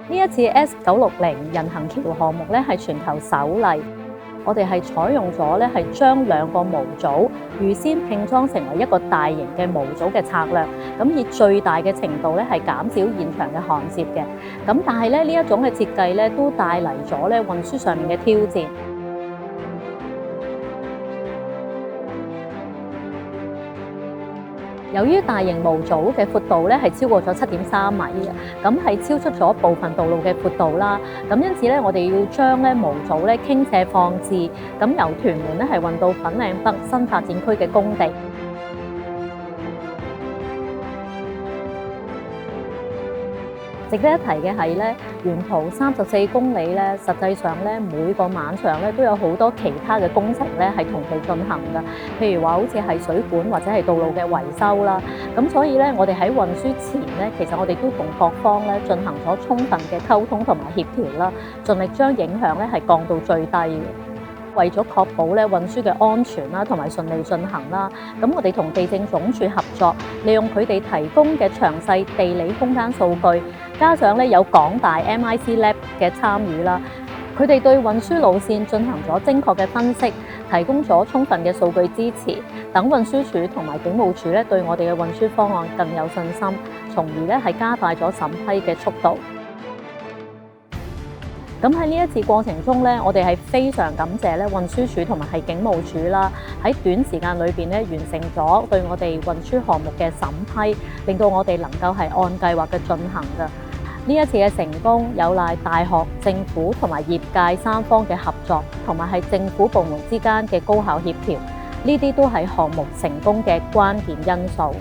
呢一次 S960人行橋項目咧係全球首例，我哋係採用咗咧係將兩個模組預先拼裝成為一個大型嘅模組嘅策略，咁以最大嘅程度咧係減少現場嘅焊接嘅。咁但係咧呢一種嘅設計咧都帶嚟咗咧運輸上面嘅挑戰。由於大型模組嘅闊度咧係超過咗7.3米嘅，咁係超出咗部分道路嘅闊度啦。咁因此咧，我哋要將咧模組咧傾斜放置，咁由屯門咧係運到粉嶺北新發展區嘅工地。值得一提嘅係咧，沿途34公里咧，實際上咧每個晚上咧都有好多其他嘅工程咧係同期進行嘅，譬如話好似係水管或者係道路嘅維修啦。咁所以咧，我哋喺運輸前咧，其實我哋都同各方咧進行咗充分嘅溝通同埋協調啦，盡力將影響咧係降到最低嘅。為咗確保咧運輸嘅安全啦，同埋順利進行啦，咁我哋同地政總署合作，利用佢哋提供嘅詳細地理空間數據，加上咧有港大 MIC Lab 嘅參與啦，佢哋對運輸路線進行咗精確嘅分析，提供咗充分嘅數據支持，等運輸署同埋警務處咧對我哋嘅運輸方案更有信心，從而咧係加快咗審批嘅速度。咁喺呢一次過程中咧，我哋係非常感謝咧運輸署同埋係警務處啦，喺短時間裏邊咧完成咗對我哋運輸項目嘅審批，令到我哋能夠係按計劃嘅進行嘅。呢一次嘅成功有賴大學、政府同埋業界三方嘅合作，同埋係政府部門之間嘅高效協調，呢啲都係項目成功嘅關鍵因素。